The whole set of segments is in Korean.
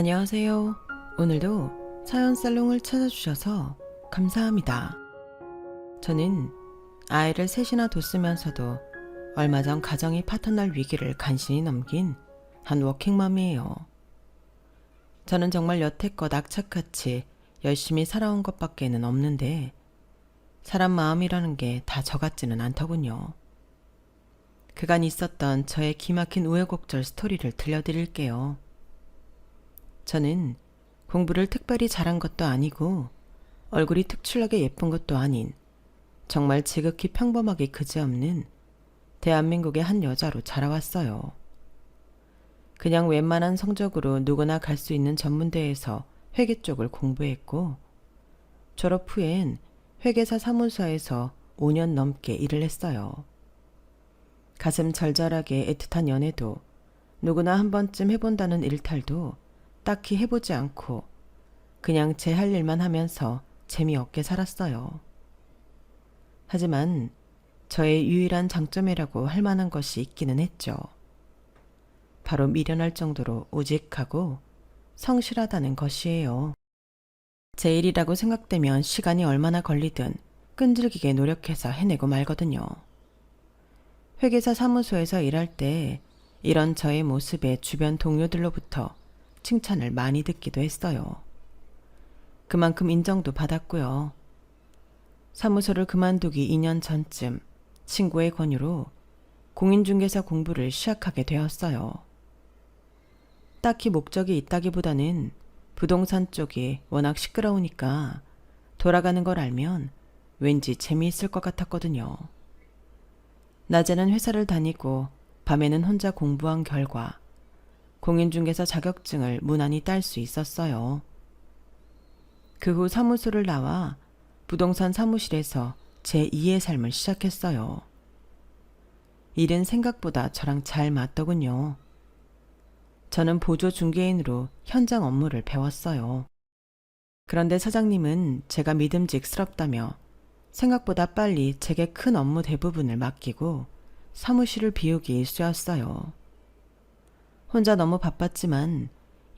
안녕하세요. 오늘도 사연 살롱을 찾아주셔서 감사합니다. 저는 아이를 셋이나 뒀으면서도 얼마 전 가정의 파터널 위기를 간신히 넘긴 한 워킹맘이에요. 저는 정말 여태껏 악착같이 열심히 살아온 것밖에는 없는데 사람 마음이라는 게 다 저 같지는 않더군요. 그간 있었던 저의 기막힌 우여곡절 스토리를 들려드릴게요. 저는 공부를 특별히 잘한 것도 아니고 얼굴이 특출나게 예쁜 것도 아닌 정말 지극히 평범하게 그지없는 대한민국의 한 여자로 자라왔어요. 그냥 웬만한 성적으로 누구나 갈 수 있는 전문대에서 회계 쪽을 공부했고 졸업 후엔 회계사 사무소에서 5년 넘게 일을 했어요. 가슴 절절하게 애틋한 연애도 누구나 한 번쯤 해본다는 일탈도 딱히 해보지 않고 그냥 제 할 일만 하면서 재미없게 살았어요. 하지만 저의 유일한 장점이라고 할 만한 것이 있기는 했죠. 바로 미련할 정도로 우직하고 성실하다는 것이에요. 제 일이라고 생각되면 시간이 얼마나 걸리든 끈질기게 노력해서 해내고 말거든요. 회계사 사무소에서 일할 때 이런 저의 모습에 주변 동료들로부터 칭찬을 많이 듣기도 했어요. 그만큼 인정도 받았고요. 사무소를 그만두기 2년 전쯤 친구의 권유로 공인중개사 공부를 시작하게 되었어요. 딱히 목적이 있다기보다는 부동산 쪽이 워낙 시끄러우니까 돌아가는 걸 알면 왠지 재미있을 것 같았거든요. 낮에는 회사를 다니고 밤에는 혼자 공부한 결과 공인중개사 자격증을 무난히 딸 수 있었어요. 그 후 사무소를 나와 부동산 사무실에서 제2의 삶을 시작했어요. 일은 생각보다 저랑 잘 맞더군요. 저는 보조 중개인으로 현장 업무를 배웠어요. 그런데 사장님은 제가 믿음직스럽다며 생각보다 빨리 제게 큰 업무 대부분을 맡기고 사무실을 비우기 일쑤였어요. 혼자 너무 바빴지만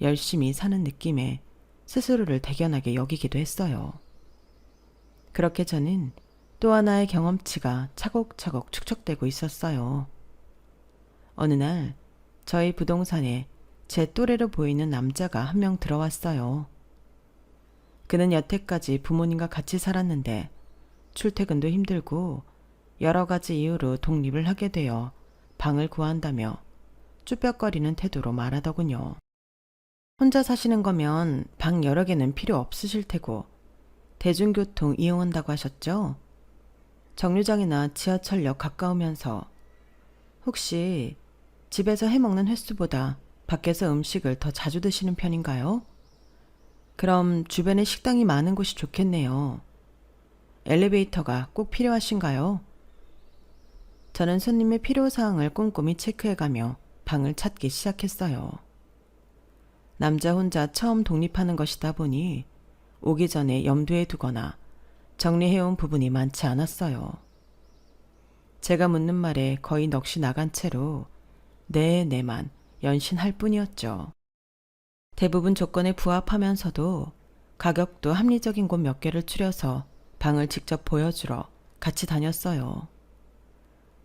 열심히 사는 느낌에 스스로를 대견하게 여기기도 했어요. 그렇게 저는 또 하나의 경험치가 차곡차곡 축적되고 있었어요. 어느 날 저희 부동산에 제 또래로 보이는 남자가 한 명 들어왔어요. 그는 여태까지 부모님과 같이 살았는데 출퇴근도 힘들고 여러 가지 이유로 독립을 하게 되어 방을 구한다며 쭈뼛거리는 태도로 말하더군요. 혼자 사시는 거면 방 여러 개는 필요 없으실 테고 대중교통 이용한다고 하셨죠? 정류장이나 지하철역 가까우면서 혹시 집에서 해먹는 횟수보다 밖에서 음식을 더 자주 드시는 편인가요? 그럼 주변에 식당이 많은 곳이 좋겠네요. 엘리베이터가 꼭 필요하신가요? 저는 손님의 필요사항을 꼼꼼히 체크해가며 방을 찾기 시작했어요. 남자 혼자 처음 독립하는 것이다 보니 오기 전에 염두에 두거나 정리해온 부분이 많지 않았어요. 제가 묻는 말에 거의 넋이 나간 채로 네만 연신할 뿐이었죠. 대부분 조건에 부합하면서도 가격도 합리적인 곳 몇 개를 추려서 방을 직접 보여주러 같이 다녔어요.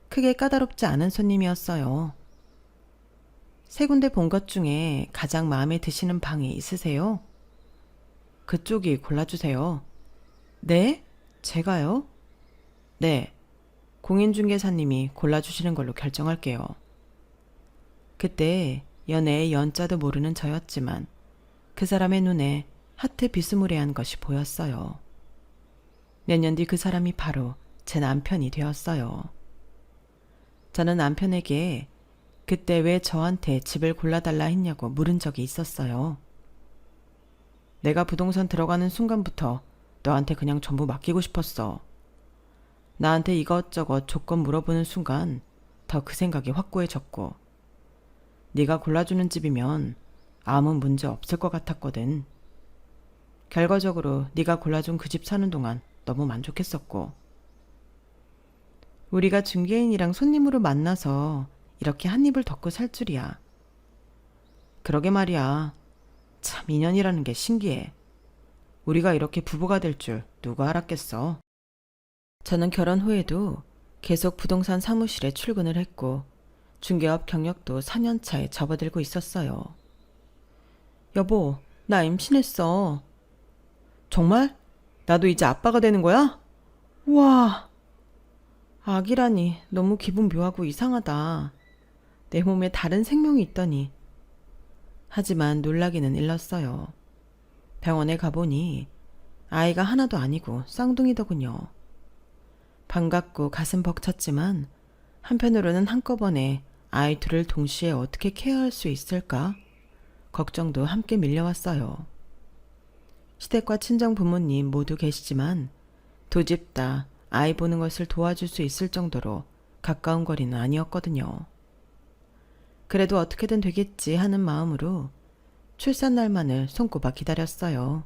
크게 까다롭지 않은 손님이었어요. 세 군데 본 것 중에 가장 마음에 드시는 방이 있으세요? 그쪽이 골라주세요. 네? 제가요? 네. 공인중개사님이 골라주시는 걸로 결정할게요. 그때 연애의 연자도 모르는 저였지만 그 사람의 눈에 하트 비스무리한 것이 보였어요. 몇 년 뒤 그 사람이 바로 제 남편이 되었어요. 저는 남편에게 그때 왜 저한테 집을 골라달라 했냐고 물은 적이 있었어요. 내가 부동산 들어가는 순간부터 너한테 그냥 전부 맡기고 싶었어. 나한테 이것저것 조건 물어보는 순간 더 그 생각이 확고해졌고 네가 골라주는 집이면 아무 문제 없을 것 같았거든. 결과적으로 네가 골라준 그 집 사는 동안 너무 만족했었고 우리가 중개인이랑 손님으로 만나서 이렇게 한 입을 덮고 살 줄이야. 그러게 말이야. 참 인연이라는 게 신기해. 우리가 이렇게 부부가 될 줄 누가 알았겠어. 저는 결혼 후에도 계속 부동산 사무실에 출근을 했고 중개업 경력도 4년 차에 접어들고 있었어요. 여보, 나 임신했어. 정말? 나도 이제 아빠가 되는 거야? 우와, 아기라니 너무 기분 묘하고 이상하다. 내 몸에 다른 생명이 있다니. 하지만 놀라기는 일렀어요. 병원에 가보니 아이가 하나도 아니고 쌍둥이더군요. 반갑고 가슴 벅찼지만 한편으로는 한꺼번에 아이 둘을 동시에 어떻게 케어할 수 있을까? 걱정도 함께 밀려왔어요. 시댁과 친정 부모님 모두 계시지만 두 집 다 아이 보는 것을 도와줄 수 있을 정도로 가까운 거리는 아니었거든요. 그래도 어떻게든 되겠지 하는 마음으로 출산 날만을 손꼽아 기다렸어요.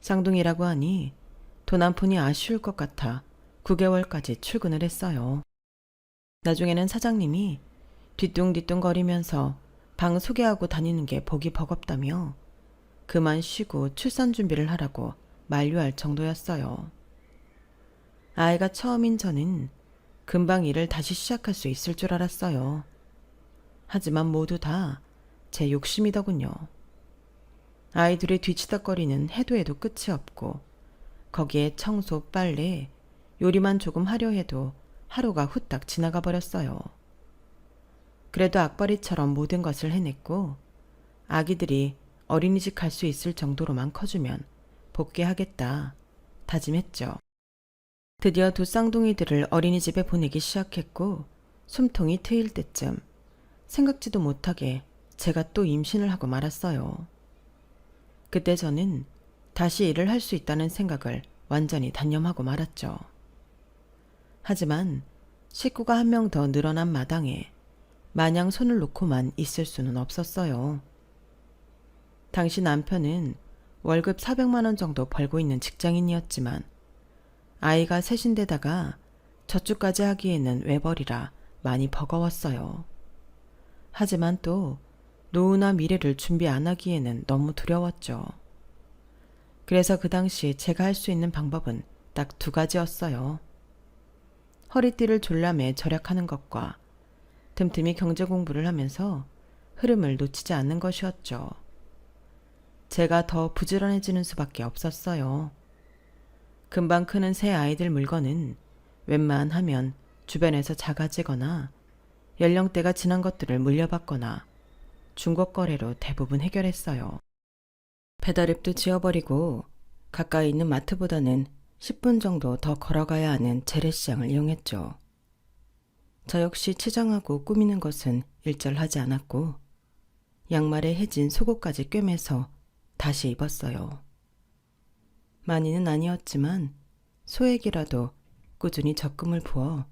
쌍둥이라고 하니 돈 한 푼이 아쉬울 것 같아 9개월까지 출근을 했어요. 나중에는 사장님이 뒤뚱뒤뚱거리면서 방 소개하고 다니는 게 보기 버겁다며 그만 쉬고 출산 준비를 하라고 만류할 정도였어요. 아이가 처음인 저는 금방 일을 다시 시작할 수 있을 줄 알았어요. 하지만 모두 다 제 욕심이더군요. 아이들의 뒤치다거리는 해도 해도 끝이 없고 거기에 청소, 빨래, 요리만 조금 하려 해도 하루가 후딱 지나가 버렸어요. 그래도 악바리처럼 모든 것을 해냈고 아기들이 어린이집 갈 수 있을 정도로만 커주면 복귀하겠다 다짐했죠. 드디어 두 쌍둥이들을 어린이집에 보내기 시작했고 숨통이 트일 때쯤 생각지도 못하게 제가 또 임신을 하고 말았어요. 그때 저는 다시 일을 할 수 있다는 생각을 완전히 단념하고 말았죠. 하지만 식구가 한 명 더 늘어난 마당에 마냥 손을 놓고만 있을 수는 없었어요. 당시 남편은 월급 400만 원 정도 벌고 있는 직장인이었지만 아이가 셋인데다가 저축까지 하기에는 외벌이라 많이 버거웠어요. 하지만 또 노후나 미래를 준비 안 하기에는 너무 두려웠죠. 그래서 그 당시 제가 할 수 있는 방법은 딱 두 가지였어요. 허리띠를 졸라매 절약하는 것과 틈틈이 경제 공부를 하면서 흐름을 놓치지 않는 것이었죠. 제가 더 부지런해지는 수밖에 없었어요. 금방 크는 새 아이들 물건은 웬만하면 주변에서 작아지거나 연령대가 지난 것들을 물려받거나 중고 거래로 대부분 해결했어요. 배달앱도 지워버리고 가까이 있는 마트보다는 10분 정도 더 걸어가야 하는 재래시장을 이용했죠. 저 역시 치장하고 꾸미는 것은 일절하지 않았고 양말에 해진 속옷까지 꿰매서 다시 입었어요. 많이는 아니었지만 소액이라도 꾸준히 적금을 부어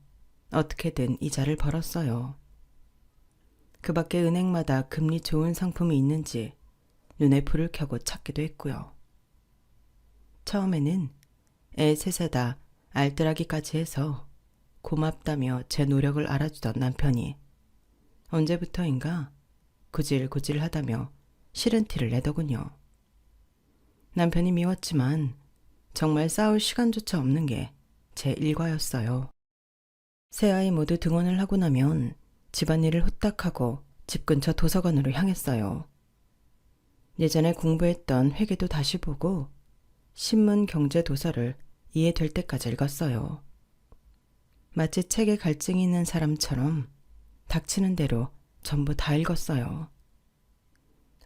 어떻게든 이자를 벌었어요. 그 밖에 은행마다 금리 좋은 상품이 있는지 눈에 불을 켜고 찾기도 했고요. 처음에는 애 셋에다 알뜰하기까지 해서 고맙다며 제 노력을 알아주던 남편이 언제부터인가 구질구질하다며 싫은 티를 내더군요. 남편이 미웠지만 정말 싸울 시간조차 없는 게 제 일과였어요. 세 아이 모두 등원을 하고 나면 집안일을 후딱 하고 집 근처 도서관으로 향했어요. 예전에 공부했던 회계도 다시 보고 신문 경제 도서를 이해될 때까지 읽었어요. 마치 책에 갈증이 있는 사람처럼 닥치는 대로 전부 다 읽었어요.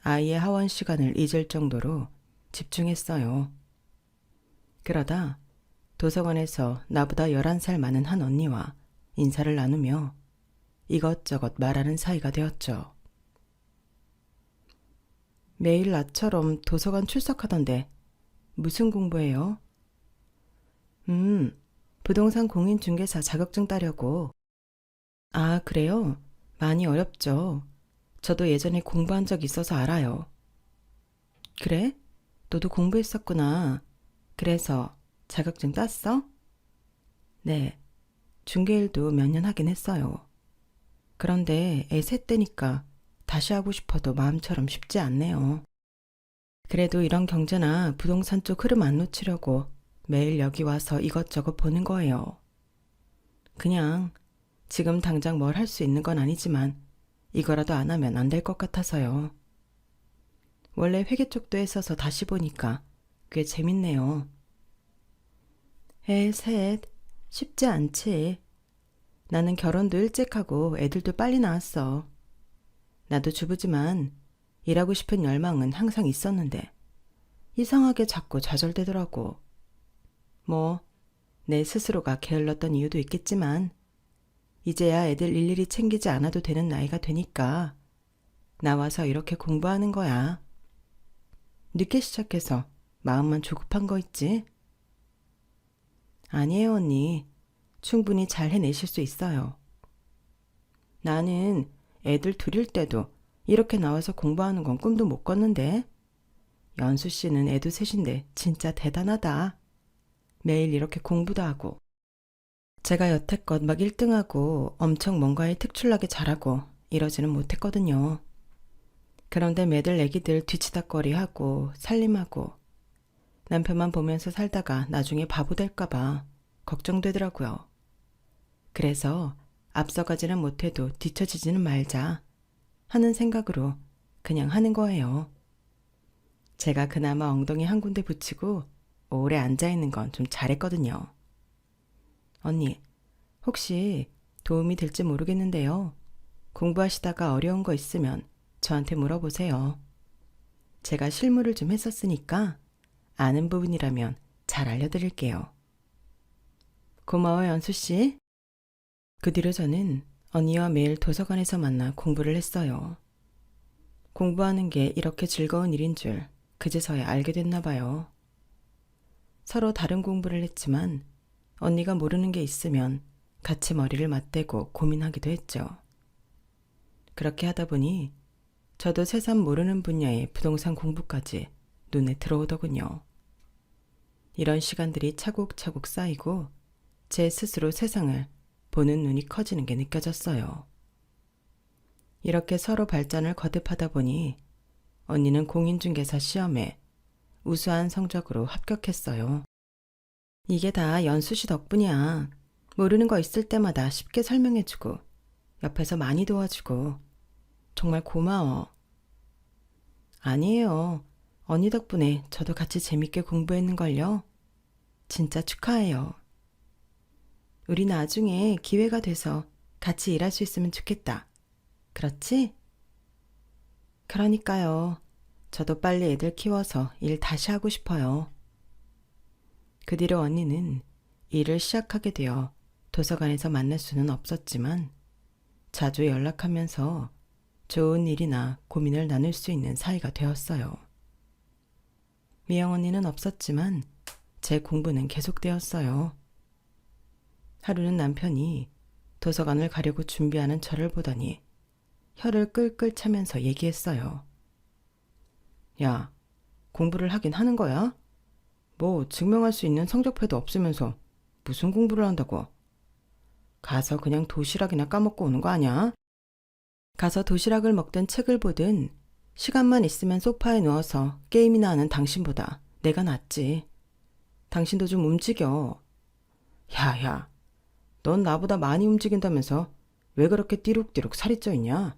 아이의 하원 시간을 잊을 정도로 집중했어요. 그러다 도서관에서 나보다 11살 많은 한 언니와 인사를 나누며 이것저것 말하는 사이가 되었죠. 매일 나처럼 도서관 출석하던데 무슨 공부해요? 부동산 공인중개사 자격증 따려고. 아, 그래요? 많이 어렵죠. 저도 예전에 공부한 적 있어서 알아요. 그래? 너도 공부했었구나. 그래서 자격증 땄어? 네, 중개일도 몇 년 하긴 했어요. 그런데 애 셋 때니까 다시 하고 싶어도 마음처럼 쉽지 않네요. 그래도 이런 경제나 부동산 쪽 흐름 안 놓치려고 매일 여기 와서 이것저것 보는 거예요. 그냥 지금 당장 뭘 할 수 있는 건 아니지만 이거라도 안 하면 안 될 것 같아서요. 원래 회계 쪽도 했어서 다시 보니까 꽤 재밌네요. 셋. 쉽지 않지. 나는 결혼도 일찍 하고 애들도 빨리 낳았어. 나도 주부지만 일하고 싶은 열망은 항상 있었는데 이상하게 자꾸 좌절되더라고. 뭐, 내 스스로가 게을렀던 이유도 있겠지만 이제야 애들 일일이 챙기지 않아도 되는 나이가 되니까 나와서 이렇게 공부하는 거야. 늦게 시작해서 마음만 조급한 거 있지? 아니에요, 언니. 충분히 잘 해내실 수 있어요. 나는 애들 둘일 때도 이렇게 나와서 공부하는 건 꿈도 못 꿨는데 연수 씨는 애도 셋인데 진짜 대단하다. 매일 이렇게 공부도 하고. 제가 여태껏 막 1등하고 엄청 뭔가에 특출나게 잘하고 이러지는 못했거든요. 그런데 매들 애기들 뒤치다꺼리하고 살림하고 남편만 보면서 살다가 나중에 바보 될까봐 걱정되더라고요. 그래서 앞서가지는 못해도 뒤처지지는 말자 하는 생각으로 그냥 하는 거예요. 제가 그나마 엉덩이 한 군데 붙이고 오래 앉아있는 건 좀 잘했거든요. 언니, 혹시 도움이 될지 모르겠는데요. 공부하시다가 어려운 거 있으면 저한테 물어보세요. 제가 실무를 좀 했었으니까 아는 부분이라면 잘 알려드릴게요. 고마워요, 연수씨. 그 뒤로 저는 언니와 매일 도서관에서 만나 공부를 했어요. 공부하는 게 이렇게 즐거운 일인 줄 그제서야 알게 됐나 봐요. 서로 다른 공부를 했지만 언니가 모르는 게 있으면 같이 머리를 맞대고 고민하기도 했죠. 그렇게 하다 보니 저도 새삼 모르는 분야의 부동산 공부까지 눈에 들어오더군요. 이런 시간들이 차곡차곡 쌓이고 제 스스로 세상을 보는 눈이 커지는 게 느껴졌어요. 이렇게 서로 발전을 거듭하다 보니 언니는 공인중개사 시험에 우수한 성적으로 합격했어요. 이게 다 연수 씨 덕분이야. 모르는 거 있을 때마다 쉽게 설명해주고 옆에서 많이 도와주고 정말 고마워. 아니에요. 언니 덕분에 저도 같이 재밌게 공부했는걸요. 진짜 축하해요. 우리 나중에 기회가 돼서 같이 일할 수 있으면 좋겠다. 그렇지? 그러니까요. 저도 빨리 애들 키워서 일 다시 하고 싶어요. 그 뒤로 언니는 일을 시작하게 되어 도서관에서 만날 수는 없었지만 자주 연락하면서 좋은 일이나 고민을 나눌 수 있는 사이가 되었어요. 미영 언니는 없었지만 제 공부는 계속되었어요. 하루는 남편이 도서관을 가려고 준비하는 저를 보더니 혀를 끌끌 차면서 얘기했어요. 야, 공부를 하긴 하는 거야? 뭐 증명할 수 있는 성적표도 없으면서 무슨 공부를 한다고? 가서 그냥 도시락이나 까먹고 오는 거 아니야? 가서 도시락을 먹든 책을 보든 시간만 있으면 소파에 누워서 게임이나 하는 당신보다 내가 낫지. 당신도 좀 움직여. 야, 넌 나보다 많이 움직인다면서 왜 그렇게 띠룩띠룩 살이 쪄 있냐?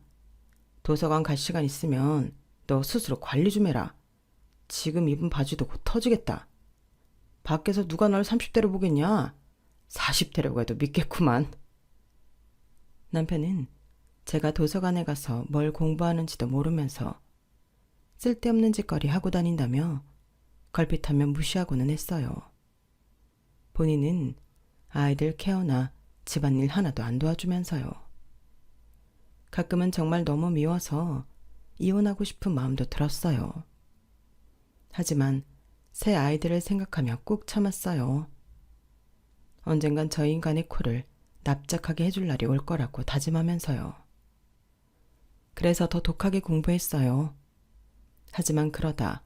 도서관 갈 시간 있으면 너 스스로 관리 좀 해라. 지금 입은 바지도 곧 터지겠다. 밖에서 누가 널 30대로 보겠냐? 40대라고 해도 믿겠구만. 남편은 제가 도서관에 가서 뭘 공부하는지도 모르면서 쓸데없는 짓거리 하고 다닌다며 걸핏하면 무시하고는 했어요. 본인은 아이들 케어나 집안일 하나도 안 도와주면서요. 가끔은 정말 너무 미워서 이혼하고 싶은 마음도 들었어요. 하지만 새 아이들을 생각하며 꾹 참았어요. 언젠간 저 인간의 코를 납작하게 해줄 날이 올 거라고 다짐하면서요. 그래서 더 독하게 공부했어요. 하지만 그러다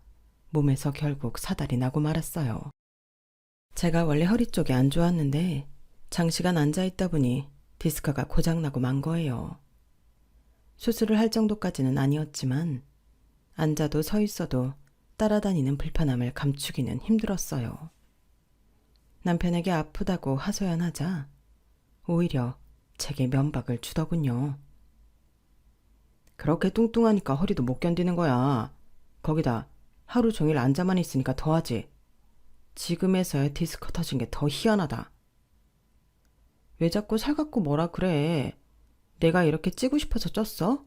몸에서 결국 사달이 나고 말았어요. 제가 원래 허리 쪽이 안 좋았는데 장시간 앉아있다 보니 디스크가 고장나고 만 거예요. 수술을 할 정도까지는 아니었지만 앉아도 서 있어도 따라다니는 불편함을 감추기는 힘들었어요. 남편에게 아프다고 하소연하자 오히려 제게 면박을 주더군요. 그렇게 뚱뚱하니까 허리도 못 견디는 거야. 거기다 하루 종일 앉아만 있으니까 더하지. 지금에서야 디스크 터진 게 더 희한하다. 왜 자꾸 살갑고 뭐라 그래. 내가 이렇게 찌고 싶어서 쪘어?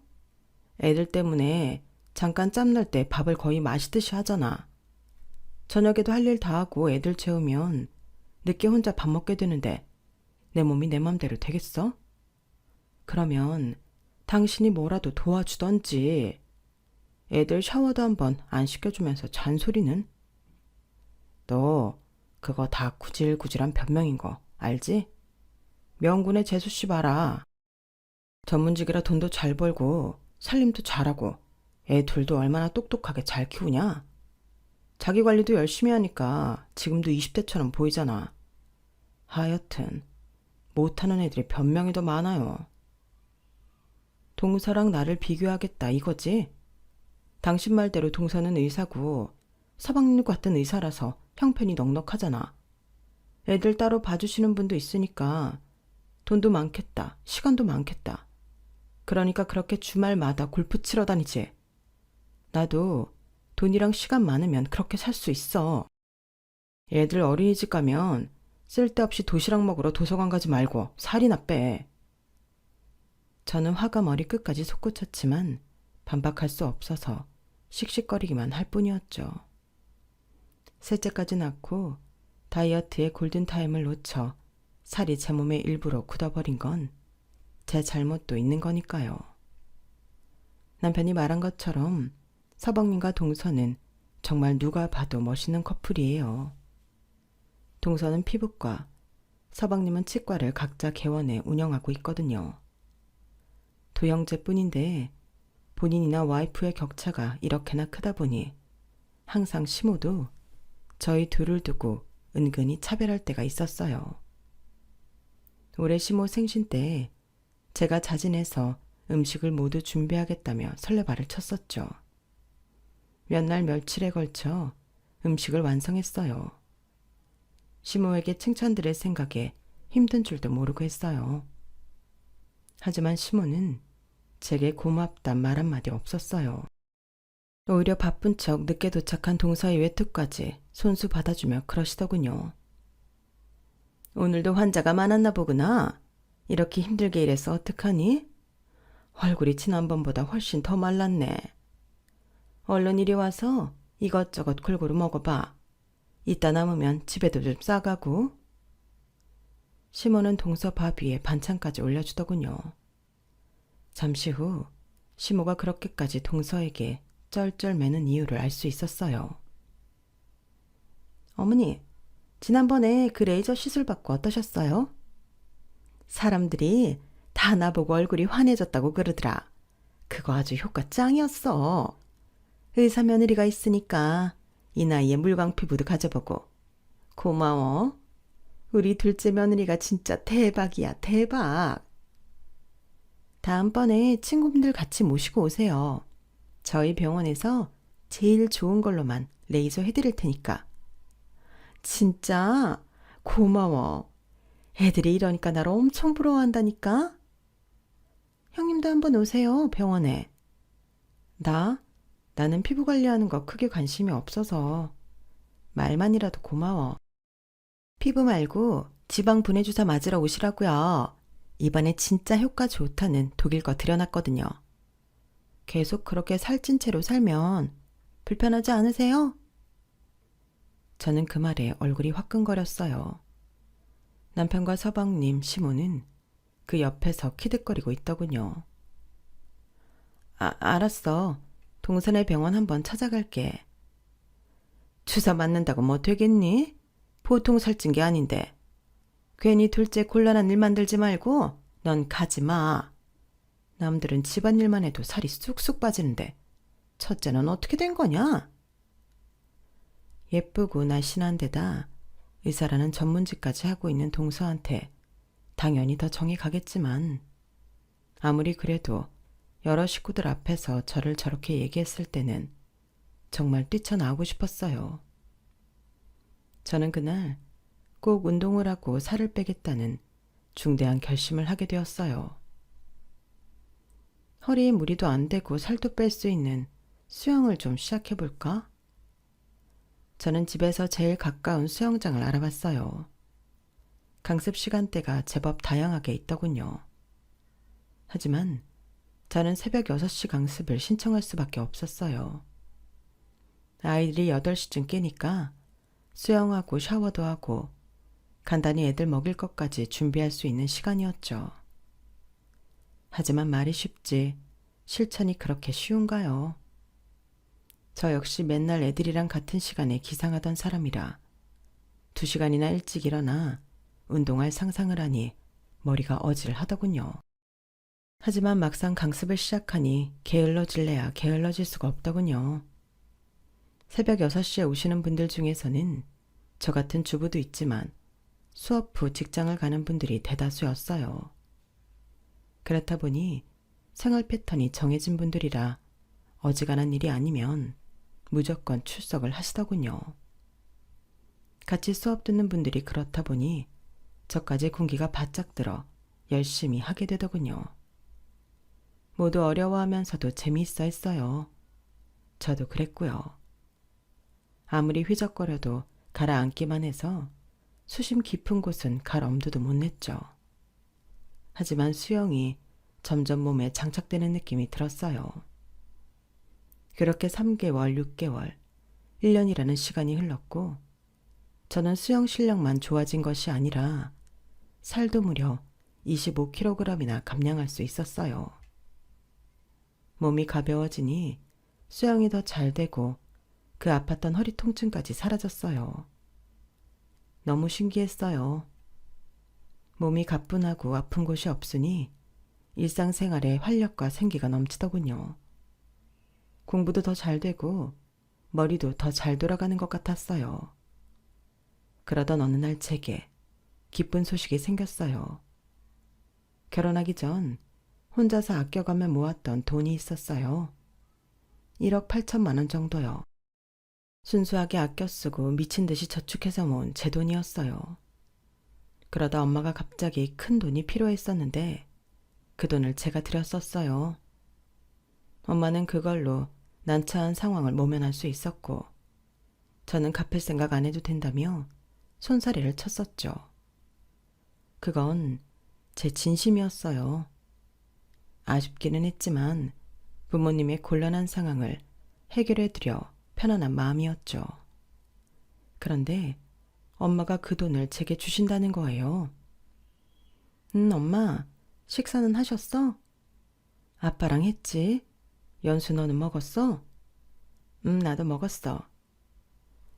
애들 때문에 잠깐 짬날 때 밥을 거의 마시듯이 하잖아. 저녁에도 할 일 다 하고 애들 재우면 늦게 혼자 밥 먹게 되는데 내 몸이 내 맘대로 되겠어? 그러면 당신이 뭐라도 도와주던지. 애들 샤워도 한번 안 시켜주면서 잔소리는? 너 그거 다 구질구질한 변명인 거 알지? 명군의 재수씨 봐라. 전문직이라 돈도 잘 벌고 살림도 잘하고 애 둘도 얼마나 똑똑하게 잘 키우냐? 자기 관리도 열심히 하니까 지금도 20대처럼 보이잖아. 하여튼 못하는 애들이 변명이 더 많아요. 동서랑 나를 비교하겠다 이거지? 당신 말대로 동서는 의사고 서방님 같은 의사라서 형편이 넉넉하잖아. 애들 따로 봐주시는 분도 있으니까 돈도 많겠다. 시간도 많겠다. 그러니까 그렇게 주말마다 골프 치러 다니지. 나도 돈이랑 시간 많으면 그렇게 살 수 있어. 애들 어린이집 가면 쓸데없이 도시락 먹으러 도서관 가지 말고 살이나 빼. 저는 화가 머리끝까지 솟구쳤지만 반박할 수 없어서 씩씩거리기만 할 뿐이었죠. 셋째까지 낳고 다이어트의 골든타임을 놓쳐 살이 제 몸의 일부로 굳어버린 건 제 잘못도 있는 거니까요. 남편이 말한 것처럼 서방님과 동서는 정말 누가 봐도 멋있는 커플이에요. 동서는 피부과, 서방님은 치과를 각자 개원해 운영하고 있거든요. 두 형제뿐인데 본인이나 와이프의 격차가 이렇게나 크다 보니 항상 시모도 저희 둘을 두고 은근히 차별할 때가 있었어요. 올해 시모 생신 때 제가 자진해서 음식을 모두 준비하겠다며 설레발을 쳤었죠. 몇 날 며칠에 걸쳐 음식을 완성했어요. 시모에게 칭찬드릴 생각에 힘든 줄도 모르고 했어요. 하지만 시모는 제게 고맙단 말 한마디 없었어요. 오히려 바쁜 척 늦게 도착한 동서의 외투까지 손수 받아주며 그러시더군요. 오늘도 환자가 많았나 보구나. 이렇게 힘들게 일해서 어떡하니? 얼굴이 지난번보다 훨씬 더 말랐네. 얼른 이리 와서 이것저것 골고루 먹어봐. 이따 남으면 집에도 좀 싸가고. 시모는 동서 밥 위에 반찬까지 올려주더군요. 잠시 후 시모가 그렇게까지 동서에게 쩔쩔매는 이유를 알 수 있었어요. 어머니, 지난번에 그 레이저 시술 받고 어떠셨어요? 사람들이 다 나보고 얼굴이 환해졌다고 그러더라. 그거 아주 효과 짱이었어. 의사 며느리가 있으니까 이 나이에 물광 피부도 가져보고. 고마워. 우리 둘째 며느리가 진짜 대박이야, 대박. 다음번에 친구분들 같이 모시고 오세요. 저희 병원에서 제일 좋은 걸로만 레이저 해드릴 테니까. 진짜 고마워. 애들이 이러니까 나를 엄청 부러워한다니까. 형님도 한번 오세요, 병원에. 나는 피부 관리하는 거 크게 관심이 없어서. 말만이라도 고마워. 피부 말고 지방 분해 주사 맞으러 오시라고요. 이번에 진짜 효과 좋다는 독일 거 들여놨거든요. 계속 그렇게 살찐 채로 살면 불편하지 않으세요? 저는 그 말에 얼굴이 화끈거렸어요. 남편과 서방님, 시모는 그 옆에서 키득거리고 있더군요. 알았어. 동선의 병원 한번 찾아갈게. 주사 맞는다고 뭐 되겠니? 보통 살찐 게 아닌데. 괜히 둘째 곤란한 일 만들지 말고 넌 가지 마. 남들은 집안일만 해도 살이 쑥쑥 빠지는데 첫째는 어떻게 된 거냐? 예쁘고 날씬한 데다 의사라는 전문직까지 하고 있는 동서한테 당연히 더 정이 가겠지만 아무리 그래도 여러 식구들 앞에서 저를 저렇게 얘기했을 때는 정말 뛰쳐나오고 싶었어요. 저는 그날 꼭 운동을 하고 살을 빼겠다는 중대한 결심을 하게 되었어요. 허리에 무리도 안 되고 살도 뺄 수 있는 수영을 좀 시작해볼까? 저는 집에서 제일 가까운 수영장을 알아봤어요. 강습 시간대가 제법 다양하게 있더군요. 하지만 저는 새벽 6시 강습을 신청할 수밖에 없었어요. 아이들이 8시쯤 깨니까 수영하고 샤워도 하고 간단히 애들 먹일 것까지 준비할 수 있는 시간이었죠. 하지만 말이 쉽지 실천이 그렇게 쉬운가요? 저 역시 맨날 애들이랑 같은 시간에 기상하던 사람이라 2시간이나 일찍 일어나 운동할 상상을 하니 머리가 어질하더군요. 하지만 막상 강습을 시작하니 게을러질래야 게을러질 수가 없더군요. 새벽 6시에 오시는 분들 중에서는 저 같은 주부도 있지만 수업 후 직장을 가는 분들이 대다수였어요. 그렇다 보니 생활 패턴이 정해진 분들이라 어지간한 일이 아니면 무조건 출석을 하시더군요. 같이 수업 듣는 분들이 그렇다 보니 저까지 군기가 바짝 들어 열심히 하게 되더군요. 모두 어려워하면서도 재미있어 했어요. 저도 그랬고요. 아무리 휘적거려도 가라앉기만 해서 수심 깊은 곳은 갈 엄두도 못 냈죠. 하지만 수영이 점점 몸에 장착되는 느낌이 들었어요. 그렇게 3개월, 6개월, 1년이라는 시간이 흘렀고 저는 수영 실력만 좋아진 것이 아니라 살도 무려 25kg이나 감량할 수 있었어요. 몸이 가벼워지니 수영이 더 잘 되고 그 아팠던 허리 통증까지 사라졌어요. 너무 신기했어요. 몸이 가뿐하고 아픈 곳이 없으니 일상생활에 활력과 생기가 넘치더군요. 공부도 더 잘 되고 머리도 더 잘 돌아가는 것 같았어요. 그러던 어느 날 제게 기쁜 소식이 생겼어요. 결혼하기 전 혼자서 아껴가며 모았던 돈이 있었어요. 1억 8천만 원 정도요. 순수하게 아껴 쓰고 미친 듯이 저축해서 모은 제 돈이었어요. 그러다 엄마가 갑자기 큰 돈이 필요했었는데 그 돈을 제가 드렸었어요. 엄마는 그걸로 난처한 상황을 모면할 수 있었고 저는 갚을 생각 안 해도 된다며 손사래를 쳤었죠. 그건 제 진심이었어요. 아쉽기는 했지만 부모님의 곤란한 상황을 해결해드려 편안한 마음이었죠. 그런데 엄마가 그 돈을 제게 주신다는 거예요. 엄마, 식사는 하셨어? 아빠랑 했지. 연수 너는 먹었어? 나도 먹었어.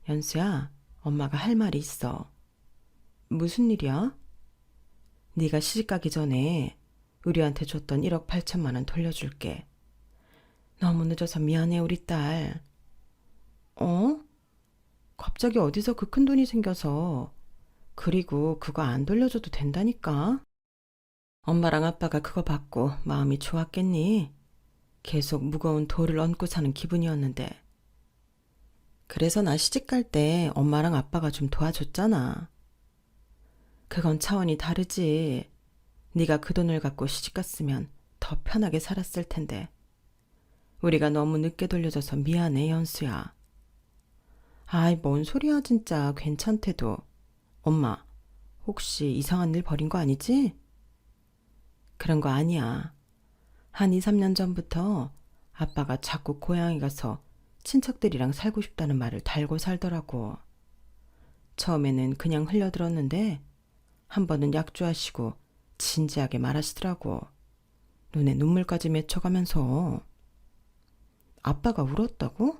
연수야, 엄마가 할 말이 있어. 무슨 일이야? 네가 시집가기 전에 우리한테 줬던 1억 8천만 원 돌려줄게. 너무 늦어서 미안해 우리 딸. 어? 갑자기 어디서 그 큰 돈이 생겨서. 그리고 그거 안 돌려줘도 된다니까. 엄마랑 아빠가 그거 받고 마음이 좋았겠니? 계속 무거운 돌을 얹고 사는 기분이었는데. 그래서 나 시집갈 때 엄마랑 아빠가 좀 도와줬잖아. 그건 차원이 다르지. 네가 그 돈을 갖고 시집갔으면 더 편하게 살았을 텐데. 우리가 너무 늦게 돌려줘서 미안해, 연수야. 아이, 뭔 소리야 진짜. 괜찮대도. 엄마, 혹시 이상한 일 벌인 거 아니지? 그런 거 아니야. 한 2, 3년 전부터 아빠가 자꾸 고향에 가서 친척들이랑 살고 싶다는 말을 달고 살더라고. 처음에는 그냥 흘려들었는데 한 번은 약주하시고 진지하게 말하시더라고. 눈에 눈물까지 맺혀가면서. 아빠가 울었다고?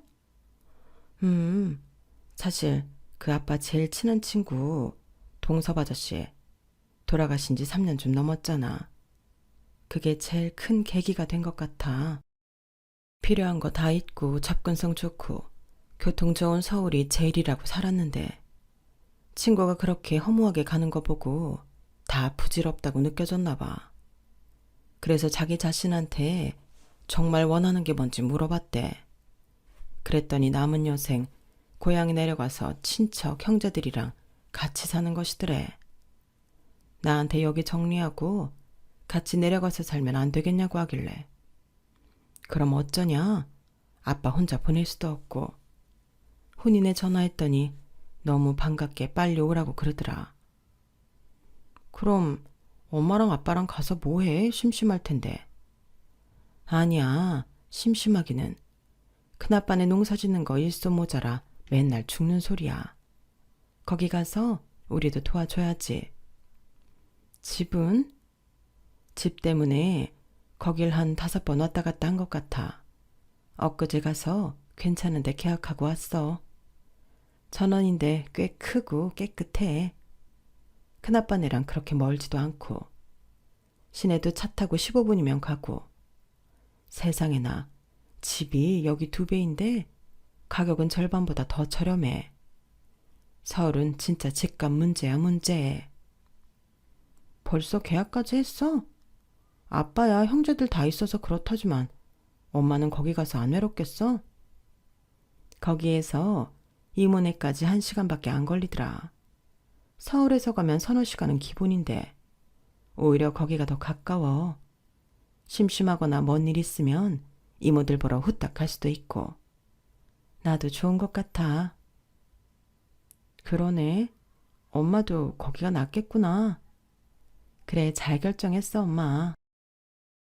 사실 그 아빠 제일 친한 친구 동섭 아저씨 돌아가신 지 3년 좀 넘었잖아. 그게 제일 큰 계기가 된 것 같아. 필요한 거 다 있고 접근성 좋고 교통 좋은 서울이 제일이라고 살았는데 친구가 그렇게 허무하게 가는 거 보고 다 부질없다고 느껴졌나 봐. 그래서 자기 자신한테 정말 원하는 게 뭔지 물어봤대. 그랬더니 남은 여생 고향에 내려가서 친척 형제들이랑 같이 사는 것이더래. 나한테 여기 정리하고 같이 내려가서 살면 안 되겠냐고 하길래. 그럼 어쩌냐? 아빠 혼자 보낼 수도 없고. 혼인에 전화했더니 너무 반갑게 빨리 오라고 그러더라. 그럼 엄마랑 아빠랑 가서 뭐해? 심심할 텐데. 아니야, 심심하기는. 큰아빠네 농사 짓는 거 일손 모자라 맨날 죽는 소리야. 거기 가서 우리도 도와줘야지. 집은? 집 때문에 거길 한 5번 왔다 갔다 한 것 같아. 엊그제 가서 괜찮은데 계약하고 왔어. 전원인데 꽤 크고 깨끗해. 큰아빠네랑 그렇게 멀지도 않고. 시내도 차 타고 15분이면 가고. 세상에나 집이 여기 2배인데 가격은 절반보다 더 저렴해. 서울은 진짜 집값 문제야 문제. 벌써 계약까지 했어? 아빠야 형제들 다 있어서 그렇다지만 엄마는 거기 가서 안 외롭겠어? 거기에서 이모네까지 1시간밖에 안 걸리더라. 서울에서 가면 서너 시간은 기본인데 오히려 거기가 더 가까워. 심심하거나 먼 일 있으면 이모들 보러 후딱 갈 수도 있고. 나도 좋은 것 같아. 그러네. 엄마도 거기가 낫겠구나. 그래, 잘 결정했어, 엄마.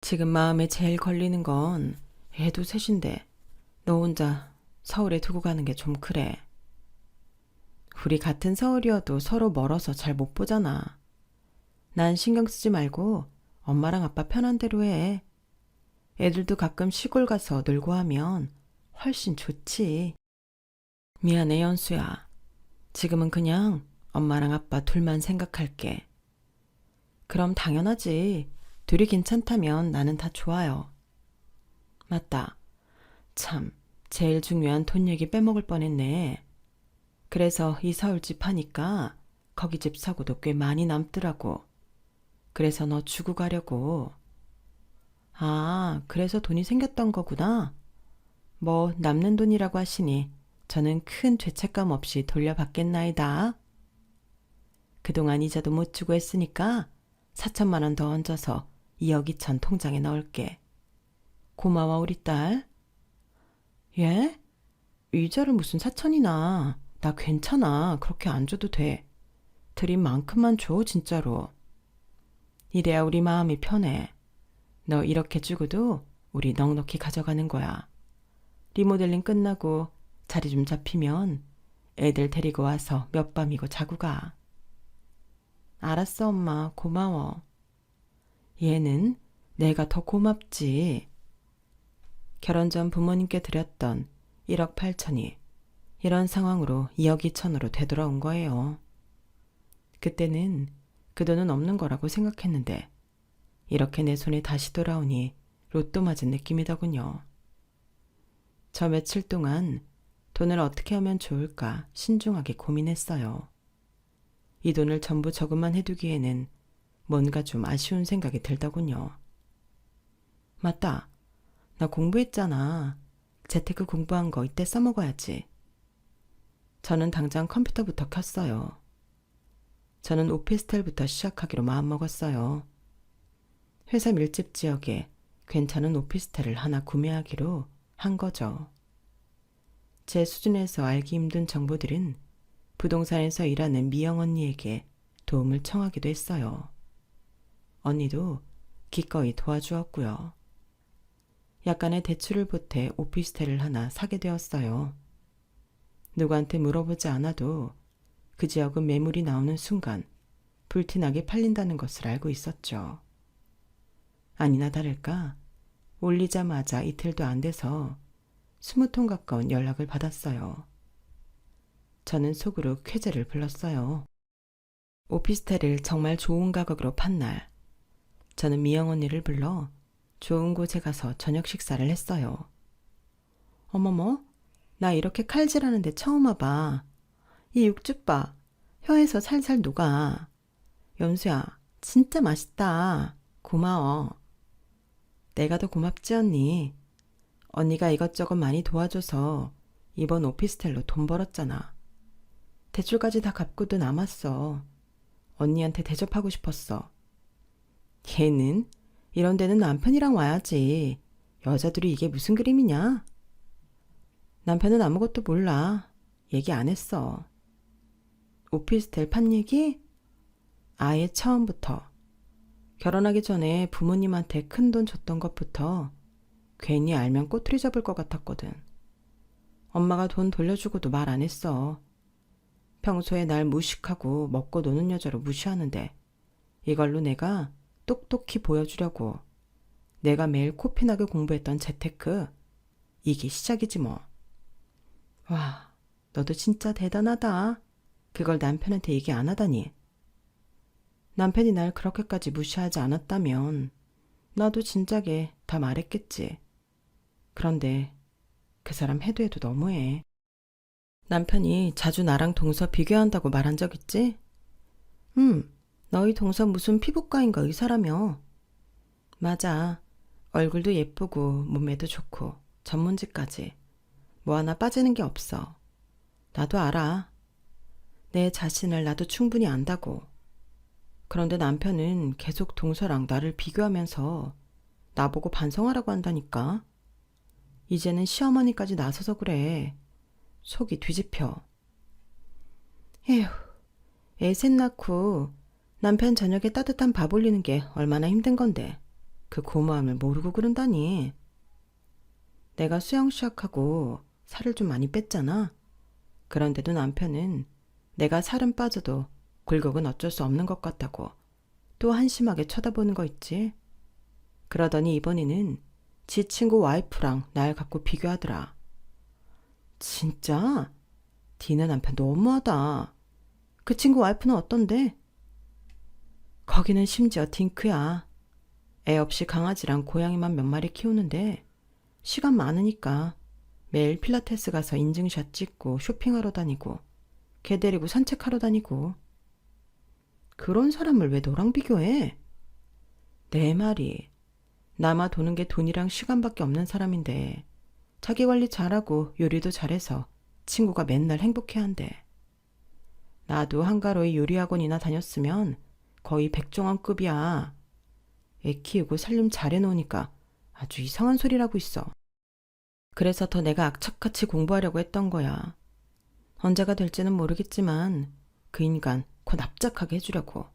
지금 마음에 제일 걸리는 건 애도 셋인데 너 혼자 서울에 두고 가는 게 좀 그래. 우리 같은 서울이어도 서로 멀어서 잘 못 보잖아. 난 신경 쓰지 말고 엄마랑 아빠 편한 대로 해. 애들도 가끔 시골 가서 놀고 하면 훨씬 좋지. 미안해, 연수야. 지금은 그냥 엄마랑 아빠 둘만 생각할게. 그럼 당연하지. 둘이 괜찮다면 나는 다 좋아요. 맞다. 참, 제일 중요한 돈 얘기 빼먹을 뻔했네. 그래서 이 서울집 하니까 거기 집 사고도 꽤 많이 남더라고. 그래서 너 주고 가려고. 아, 그래서 돈이 생겼던 거구나. 뭐 남는 돈이라고 하시니 저는 큰 죄책감 없이 돌려받겠나이다. 그동안 이자도 못 주고 했으니까 4천만 원 더 얹어서 2억 2천 통장에 넣을게. 고마워 우리 딸. 예? 이자를 무슨 4천이나. 나 괜찮아. 그렇게 안 줘도 돼. 드린 만큼만 줘 진짜로. 이래야 우리 마음이 편해. 너 이렇게 주고도 우리 넉넉히 가져가는 거야. 리모델링 끝나고 자리 좀 잡히면 애들 데리고 와서 몇 밤이고 자고 가. 알았어 엄마. 고마워. 얘는 내가 더 고맙지. 결혼 전 부모님께 드렸던 1억 8천이 이런 상황으로 2억 2천으로 되돌아온 거예요. 그때는 그 돈은 없는 거라고 생각했는데 이렇게 내 손에 다시 돌아오니 로또 맞은 느낌이더군요. 저 며칠 동안 돈을 어떻게 하면 좋을까 신중하게 고민했어요. 이 돈을 전부 저금만 해두기에는 뭔가 좀 아쉬운 생각이 들더군요. 맞다. 나 공부했잖아. 재테크 공부한 거 이때 써먹어야지. 저는 당장 컴퓨터부터 켰어요. 저는 오피스텔부터 시작하기로 마음먹었어요. 회사 밀집 지역에 괜찮은 오피스텔을 하나 구매하기로 한 거죠. 제 수준에서 알기 힘든 정보들은 부동산에서 일하는 미영 언니에게 도움을 청하기도 했어요. 언니도 기꺼이 도와주었고요. 약간의 대출을 보태 오피스텔을 하나 사게 되었어요. 누구한테 물어보지 않아도 그 지역은 매물이 나오는 순간 불티나게 팔린다는 것을 알고 있었죠. 아니나 다를까 올리자마자 이틀도 안 돼서 20통 가까운 연락을 받았어요. 저는 속으로 쾌재를 불렀어요. 오피스텔을 정말 좋은 가격으로 판 날, 저는 미영 언니를 불러 좋은 곳에 가서 저녁 식사를 했어요. 어머머, 나 이렇게 칼질하는데 처음 와봐. 이 육즙 봐. 혀에서 살살 녹아. 연수야, 진짜 맛있다. 고마워. 내가 더 고맙지 언니. 언니가 이것저것 많이 도와줘서 이번 오피스텔로 돈 벌었잖아. 대출까지 다 갚고도 남았어. 언니한테 대접하고 싶었어. 걔는 이런 데는 남편이랑 와야지. 여자들이 이게 무슨 그림이냐? 남편은 아무것도 몰라. 얘기 안 했어. 오피스텔 판 얘기? 아예 처음부터. 결혼하기 전에 부모님한테 큰 돈 줬던 것부터 괜히 알면 꼬투리 잡을 것 같았거든. 엄마가 돈 돌려주고도 말 안 했어. 평소에 날 무식하고 먹고 노는 여자로 무시하는데 이걸로 내가 똑똑히 보여주려고 내가 매일 코피나게 공부했던 재테크, 이게 시작이지 뭐. 와, 너도 진짜 대단하다. 그걸 남편한테 얘기 안 하다니. 남편이 날 그렇게까지 무시하지 않았다면 나도 진작에 다 말했겠지. 그런데 그 사람 해도 해도 너무해. 남편이 자주 나랑 동서 비교한다고 말한 적 있지? 너희 동서 무슨 피부과인가 의사라며. 맞아. 얼굴도 예쁘고 몸매도 좋고 전문직까지. 뭐 하나 빠지는 게 없어. 나도 알아. 내 자신을 나도 충분히 안다고. 그런데 남편은 계속 동서랑 나를 비교하면서 나보고 반성하라고 한다니까. 이제는 시어머니까지 나서서 그래. 속이 뒤집혀. 에휴, 애 셋 낳고 남편 저녁에 따뜻한 밥 올리는 게 얼마나 힘든 건데 그 고마움을 모르고 그런다니. 내가 수영 시작하고 살을 좀 많이 뺐잖아. 그런데도 남편은 내가 살은 빠져도 굴곡은 어쩔 수 없는 것 같다고 또 한심하게 쳐다보는 거 있지. 그러더니 이번에는 지 친구 와이프랑 날 갖고 비교하더라. 진짜? 디네 남편 너무하다. 그 친구 와이프는 어떤데? 거기는 심지어 딩크야. 애 없이 강아지랑 고양이만 몇 마리 키우는데 시간 많으니까 매일 필라테스 가서 인증샷 찍고 쇼핑하러 다니고 개 데리고 산책하러 다니고. 그런 사람을 왜 너랑 비교해? 내 말이 남아 도는 게 돈이랑 시간밖에 없는 사람인데 자기 관리 잘하고 요리도 잘해서 친구가 맨날 행복해한대. 나도 한가로이 요리학원이나 다녔으면 거의 백종원급이야. 애 키우고 살림 잘해놓으니까 아주 이상한 소리라고 있어. 그래서 더 내가 악착같이 공부하려고 했던 거야. 언제가 될지는 모르겠지만 그 인간 곧 납작하게 해주려고.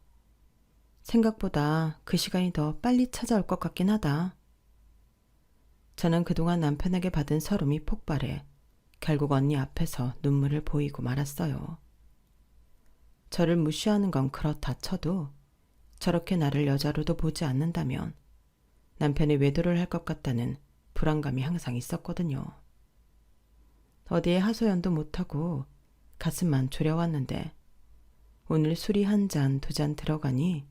생각보다 그 시간이 더 빨리 찾아올 것 같긴 하다. 저는 그동안 남편에게 받은 서름이 폭발해 결국 언니 앞에서 눈물을 보이고 말았어요. 저를 무시하는 건 그렇다 쳐도 저렇게 나를 여자로도 보지 않는다면 남편이 외도를 할 것 같다는 불안감이 항상 있었거든요. 어디에 하소연도 못하고 가슴만 졸여왔는데 오늘 술이 한 잔, 두 잔 들어가니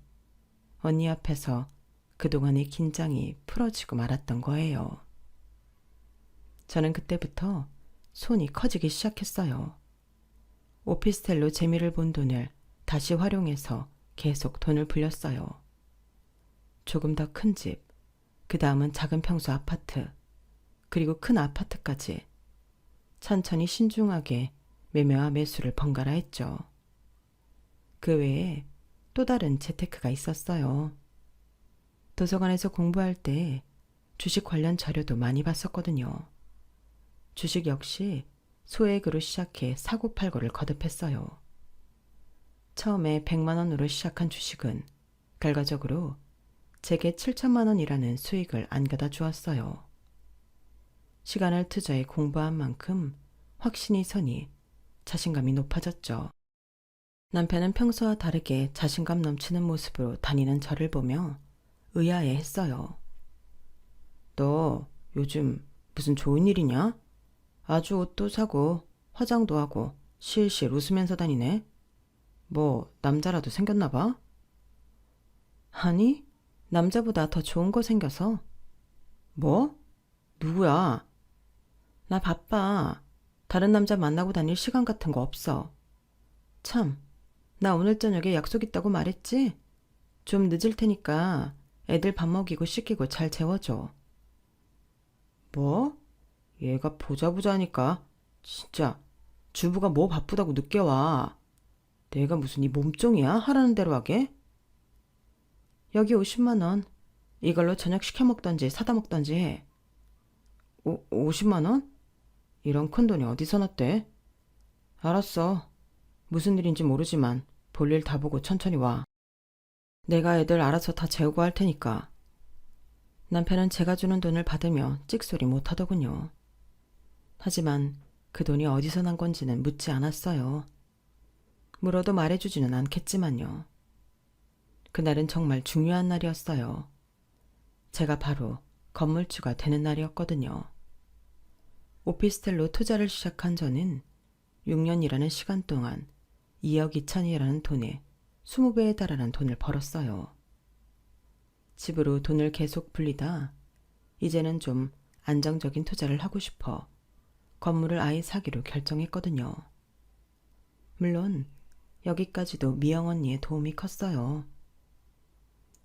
언니 앞에서 그동안의 긴장이 풀어지고 말았던 거예요. 저는 그때부터 손이 커지기 시작했어요. 오피스텔로 재미를 본 돈을 다시 활용해서 계속 돈을 불렸어요. 조금 더 큰 집, 그 다음은 작은 평수 아파트, 그리고 큰 아파트까지 천천히 신중하게 매매와 매수를 번갈아 했죠. 그 외에 또 다른 재테크가 있었어요. 도서관에서 공부할 때 주식 관련 자료도 많이 봤었거든요. 주식 역시 소액으로 시작해 사고팔고를 거듭했어요. 처음에 100만 원으로 시작한 주식은 결과적으로 제게 7천만 원이라는 수익을 안겨다 주었어요. 시간을 투자해 공부한 만큼 확신이 서니 자신감이 높아졌죠. 남편은 평소와 다르게 자신감 넘치는 모습으로 다니는 저를 보며 의아해했어요. 너 요즘 무슨 좋은 일이냐? 아주 옷도 사고 화장도 하고 실실 웃으면서 다니네. 뭐 남자라도 생겼나 봐? 아니, 남자보다 더 좋은 거 생겨서. 뭐? 누구야? 나 바빠. 다른 남자 만나고 다닐 시간 같은 거 없어. 참, 나 오늘 저녁에 약속 있다고 말했지? 좀 늦을 테니까 애들 밥 먹이고 씻기고 잘 재워줘. 뭐? 얘가 보자 하니까 진짜 주부가 뭐 바쁘다고 늦게 와. 내가 무슨 이 몸종이야? 하라는 대로 하게? 여기 50만 원. 이걸로 저녁 시켜 먹던지 사다 먹던지 해. 50만 원? 이런 큰 돈이 어디서 났대? 알았어. 무슨 일인지 모르지만 볼일 다 보고 천천히 와. 내가 애들 알아서 다 재우고 할 테니까. 남편은 제가 주는 돈을 받으며 찍소리 못 하더군요. 하지만 그 돈이 어디서 난 건지는 묻지 않았어요. 물어도 말해주지는 않겠지만요. 그날은 정말 중요한 날이었어요. 제가 바로 건물주가 되는 날이었거든요. 오피스텔로 투자를 시작한 저는 6년이라는 시간 동안 2억 2천이라는 돈에 20배에 달하는 돈을 벌었어요. 집으로 돈을 계속 불리다 이제는 좀 안정적인 투자를 하고 싶어 건물을 아예 사기로 결정했거든요. 물론 여기까지도 미영 언니의 도움이 컸어요.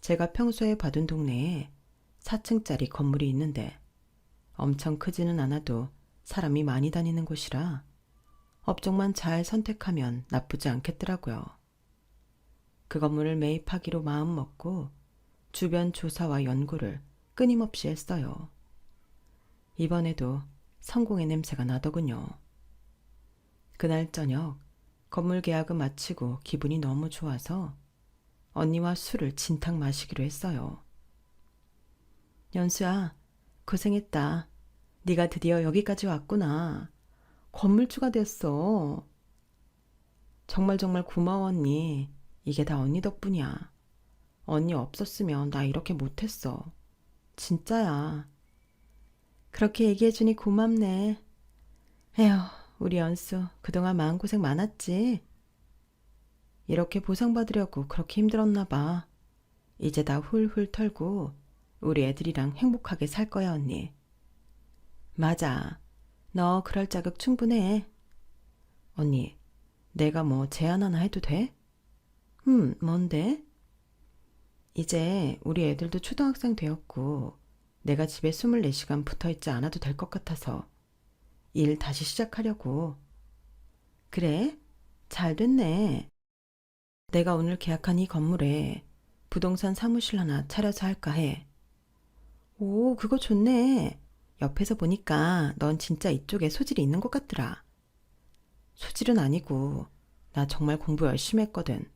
제가 평소에 봐둔 동네에 4층짜리 건물이 있는데 엄청 크지는 않아도 사람이 많이 다니는 곳이라 업종만 잘 선택하면 나쁘지 않겠더라고요. 그 건물을 매입하기로 마음먹고 주변 조사와 연구를 끊임없이 했어요. 이번에도 성공의 냄새가 나더군요. 그날 저녁 건물 계약을 마치고 기분이 너무 좋아서 언니와 술을 진탕 마시기로 했어요. 연수야, 고생했다. 네가 드디어 여기까지 왔구나. 건물주가 됐어. 정말 고마워 언니. 이게 다 언니 덕분이야. 언니 없었으면 나 이렇게 못했어. 진짜야. 그렇게 얘기해주니 고맙네. 에휴, 우리 연수 그동안 마음고생 많았지? 이렇게 보상받으려고 그렇게 힘들었나 봐. 이제 다 훌훌 털고 우리 애들이랑 행복하게 살 거야 언니. 맞아. 너 그럴 자격 충분해. 언니, 내가 뭐 제안 하나 해도 돼? 뭔데? 이제 우리 애들도 초등학생 되었고 내가 집에 24시간 붙어있지 않아도 될 것 같아서 일 다시 시작하려고. 그래? 잘 됐네. 내가 오늘 계약한 이 건물에 부동산 사무실 하나 차려서 할까 해. 오, 그거 좋네. 옆에서 보니까 넌 진짜 이쪽에 소질이 있는 것 같더라. 소질은 아니고 나 정말 공부 열심히 했거든.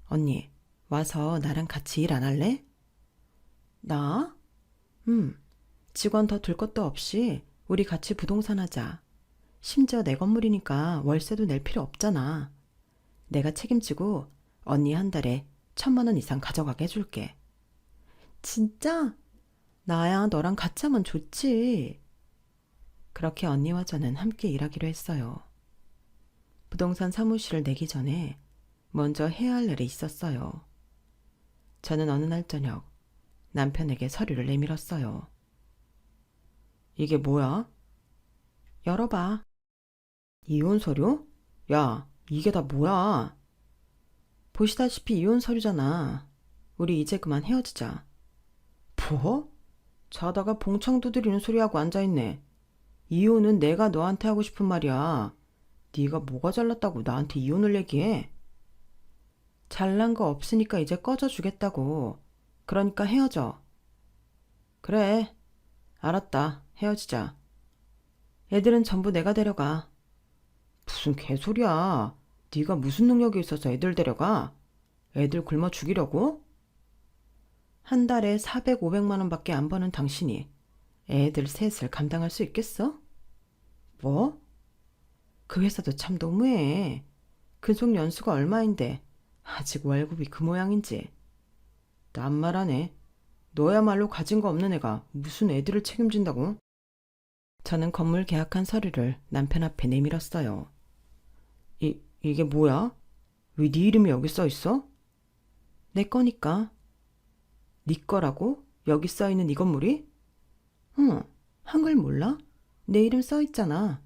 언니, 와서 나랑 같이 일 안 할래? 나? 직원 더 들 것도 없이 우리 같이 부동산 하자. 심지어 내 건물이니까 월세도 낼 필요 없잖아. 내가 책임지고 언니 한 달에 1,000만 원 이상 가져가게 해줄게. 진짜? 나야 너랑 같이 하면 좋지. 그렇게 언니와 저는 함께 일하기로 했어요. 부동산 사무실을 내기 전에 먼저 해야 할 일이 있었어요. 저는 어느 날 저녁 남편에게 서류를 내밀었어요. 이게 뭐야? 열어봐. 이혼 서류? 야, 이게 다 뭐야? 보시다시피 이혼 서류잖아. 우리 이제 그만 헤어지자. 뭐? 자다가 봉창 두드리는 소리하고 앉아있네. 이혼은 내가 너한테 하고 싶은 말이야. 네가 뭐가 잘났다고 나한테 이혼을 얘기해? 잘난 거 없으니까 이제 꺼져주겠다고. 그러니까 헤어져. 그래. 알았다. 헤어지자. 애들은 전부 내가 데려가. 무슨 개소리야. 네가 무슨 능력이 있어서 애들 데려가? 애들 굶어 죽이려고? 한 달에 400, 500만 원밖에 안 버는 당신이 애들 셋을 감당할 수 있겠어? 뭐? 그 회사도 참 너무해. 근속 연수가 얼마인데 아직 월급이 그 모양인지. 딴말하네. 너야말로 가진 거 없는 애가 무슨 애들을 책임진다고? 저는 건물 계약한 서류를 남편 앞에 내밀었어요. 이게 뭐야? 왜 네 이름이 여기 써 있어? 내 거니까. 네 거라고? 여기 써 있는 이 건물이? 응, 한글 몰라? 내 이름 써 있잖아.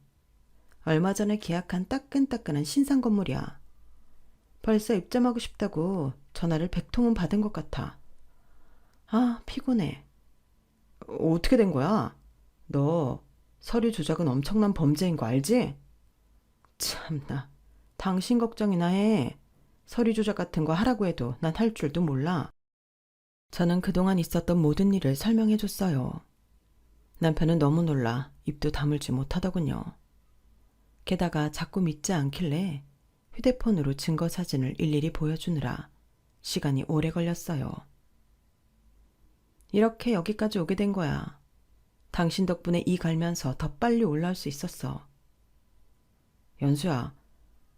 얼마 전에 계약한 따끈따끈한 신상 건물이야. 벌써 입점하고 싶다고 전화를 100통은 받은 것 같아. 아, 피곤해. 어떻게 된 거야? 너 서류 조작은 엄청난 범죄인 거 알지? 참나, 당신 걱정이나 해. 서류 조작 같은 거 하라고 해도 난 할 줄도 몰라. 저는 그동안 있었던 모든 일을 설명해줬어요. 남편은 너무 놀라 입도 다물지 못하더군요. 게다가 자꾸 믿지 않길래 휴대폰으로 증거 사진을 일일이 보여주느라 시간이 오래 걸렸어요. 이렇게 여기까지 오게 된 거야. 당신 덕분에 이 갈면서 더 빨리 올라올 수 있었어. 연수야,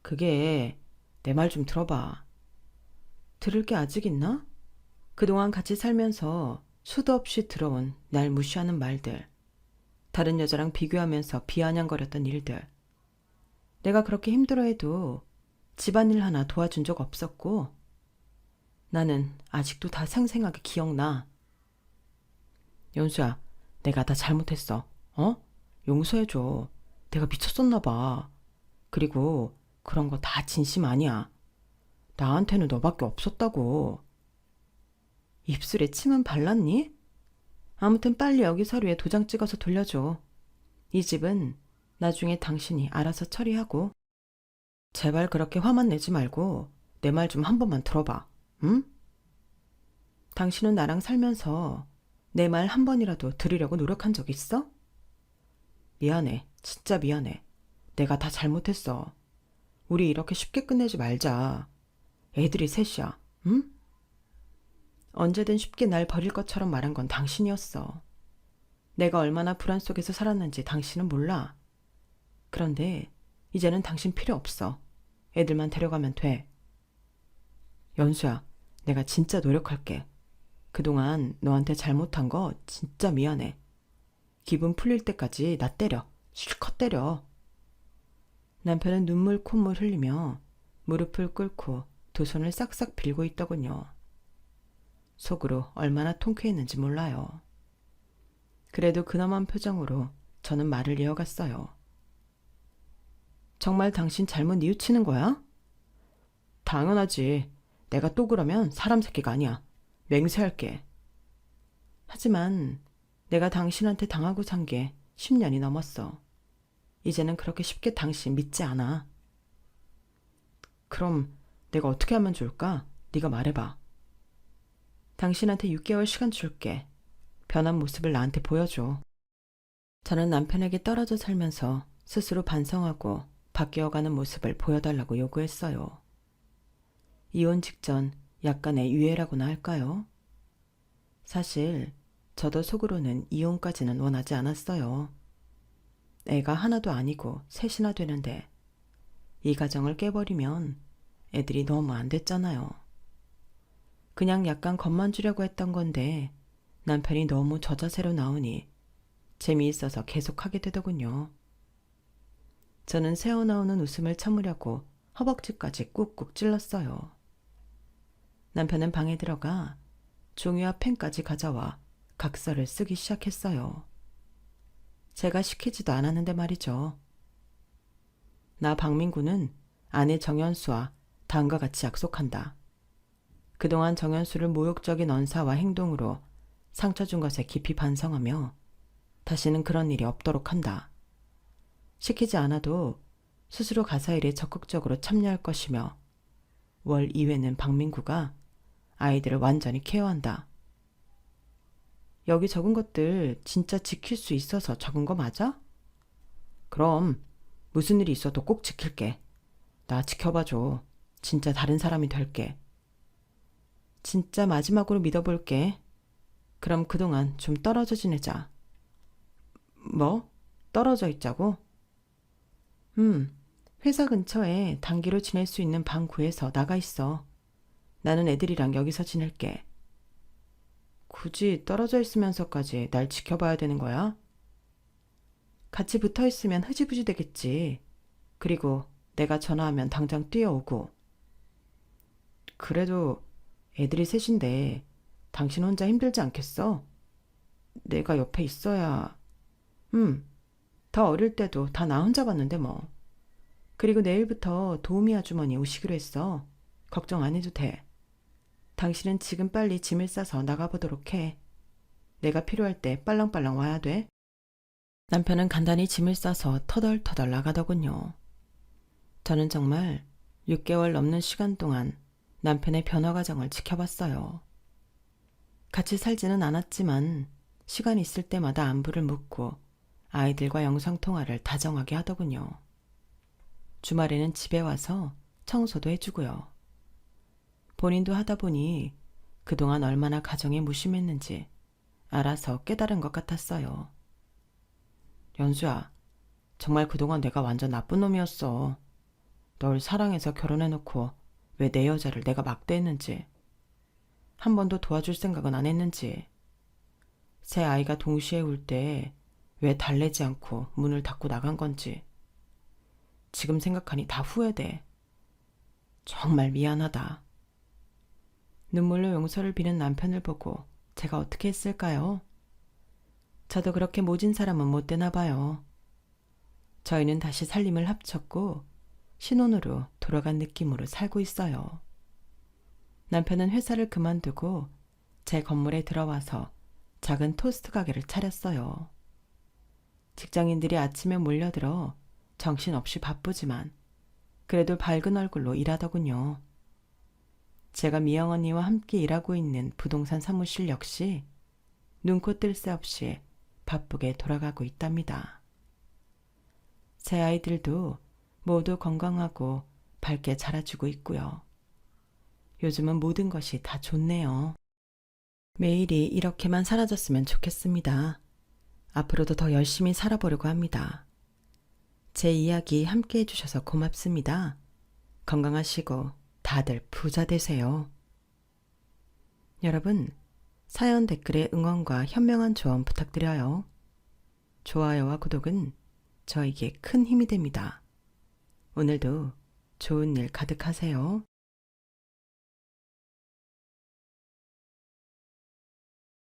그게 내 말 좀 들어봐. 들을 게 아직 있나? 그동안 같이 살면서 수도 없이 들어온 날 무시하는 말들, 다른 여자랑 비교하면서 비아냥거렸던 일들. 내가 그렇게 힘들어해도 집안일 하나 도와준 적 없었고 나는 아직도 다 생생하게 기억나. 연수야, 내가 다 잘못했어. 용서해줘. 내가 미쳤었나 봐. 그리고 그런 거 다 진심 아니야. 나한테는 너밖에 없었다고. 입술에 침은 발랐니? 아무튼 빨리 여기 서류에 도장 찍어서 돌려줘. 이 집은 나중에 당신이 알아서 처리하고. 제발 그렇게 화만 내지 말고 내 말 좀 한 번만 들어봐. 응? 당신은 나랑 살면서 내 말 한 번이라도 들으려고 노력한 적 있어? 미안해. 진짜 미안해. 내가 다 잘못했어. 우리 이렇게 쉽게 끝내지 말자. 애들이 셋이야. 응? 언제든 쉽게 날 버릴 것처럼 말한 건 당신이었어. 내가 얼마나 불안 속에서 살았는지 당신은 몰라. 그런데 이제는 당신 필요 없어. 애들만 데려가면 돼. 연수야, 내가 진짜 노력할게. 그동안 너한테 잘못한 거 진짜 미안해. 기분 풀릴 때까지 나 때려. 실컷 때려. 남편은 눈물 콧물 흘리며 무릎을 꿇고 두 손을 싹싹 빌고 있더군요. 속으로 얼마나 통쾌했는지 몰라요. 그래도 근엄한 표정으로 저는 말을 이어갔어요. 정말 당신 잘못 뉘우치는 거야? 당연하지. 내가 또 그러면 사람 새끼가 아니야. 맹세할게. 하지만 내가 당신한테 당하고 산 게 10년이 넘었어. 이제는 그렇게 쉽게 당신 믿지 않아. 그럼 내가 어떻게 하면 좋을까? 네가 말해봐. 당신한테 6개월 시간 줄게. 변한 모습을 나한테 보여줘. 저는 남편에게 떨어져 살면서 스스로 반성하고 바뀌어가는 모습을 보여달라고 요구했어요. 이혼 직전 약간의 유예라고나 할까요? 사실 저도 속으로는 이혼까지는 원하지 않았어요. 애가 하나도 아니고 셋이나 되는데 이 가정을 깨버리면 애들이 너무 안 됐잖아요. 그냥 약간 겁만 주려고 했던 건데 남편이 너무 저자세로 나오니 재미있어서 계속하게 되더군요. 저는 새어나오는 웃음을 참으려고 허벅지까지 꾹꾹 찔렀어요. 남편은 방에 들어가 종이와 펜까지 가져와 각서를 쓰기 시작했어요. 제가 시키지도 않았는데 말이죠. 나 박민구는 아내 정연수와 다음과 같이 약속한다. 그동안 정연수를 모욕적인 언사와 행동으로 상처 준 것에 깊이 반성하며 다시는 그런 일이 없도록 한다. 시키지 않아도 스스로 가사일에 적극적으로 참여할 것이며 월 2회는 박민구가 아이들을 완전히 케어한다. 여기 적은 것들 진짜 지킬 수 있어서 적은 거 맞아? 그럼 무슨 일이 있어도 꼭 지킬게. 나 지켜봐줘. 진짜 다른 사람이 될게. 진짜 마지막으로 믿어볼게. 그럼 그동안 좀 떨어져 지내자. 뭐? 떨어져 있자고? 회사 근처에 단기로 지낼 수 있는 방 구해서 나가 있어. 나는 애들이랑 여기서 지낼게. 굳이 떨어져 있으면서까지 날 지켜봐야 되는 거야? 같이 붙어 있으면 흐지부지 되겠지. 그리고 내가 전화하면 당장 뛰어오고. 그래도 애들이 셋인데 당신 혼자 힘들지 않겠어? 내가 옆에 있어야. 더 어릴 때도 다 나 혼자 봤는데 뭐. 그리고 내일부터 도우미 아주머니 오시기로 했어. 걱정 안 해도 돼. 당신은 지금 빨리 짐을 싸서 나가보도록 해. 내가 필요할 때 빨랑빨랑 와야 돼. 남편은 간단히 짐을 싸서 터덜터덜 나가더군요. 저는 정말 6개월 넘는 시간 동안 남편의 변화 과정을 지켜봤어요. 같이 살지는 않았지만 시간 있을 때마다 안부를 묻고 아이들과 영상통화를 다정하게 하더군요. 주말에는 집에 와서 청소도 해주고요. 본인도 하다 보니 그동안 얼마나 가정에 무심했는지 알아서 깨달은 것 같았어요. 연수야, 정말 그동안 내가 완전 나쁜 놈이었어. 널 사랑해서 결혼해놓고 왜 내 여자를 내가 막대했는지, 한 번도 도와줄 생각은 안 했는지, 새 아이가 동시에 울 때 왜 달래지 않고 문을 닫고 나간 건지, 지금 생각하니 다 후회돼. 정말 미안하다. 눈물로 용서를 비는 남편을 보고 제가 어떻게 했을까요? 저도 그렇게 모진 사람은 못 되나 봐요. 저희는 다시 살림을 합쳤고 신혼으로 돌아간 느낌으로 살고 있어요. 남편은 회사를 그만두고 제 건물에 들어와서 작은 토스트 가게를 차렸어요. 직장인들이 아침에 몰려들어 정신없이 바쁘지만 그래도 밝은 얼굴로 일하더군요. 제가 미영 언니와 함께 일하고 있는 부동산 사무실 역시 눈코 뜰 새 없이 바쁘게 돌아가고 있답니다. 제 아이들도 모두 건강하고 밝게 자라주고 있고요. 요즘은 모든 것이 다 좋네요. 매일이 이렇게만 사라졌으면 좋겠습니다. 앞으로도 더 열심히 살아보려고 합니다. 제 이야기 함께 해주셔서 고맙습니다. 건강하시고 다들 부자 되세요. 여러분, 사연 댓글에 응원과 현명한 조언 부탁드려요. 좋아요와 구독은 저에게 큰 힘이 됩니다. 오늘도 좋은 일 가득하세요.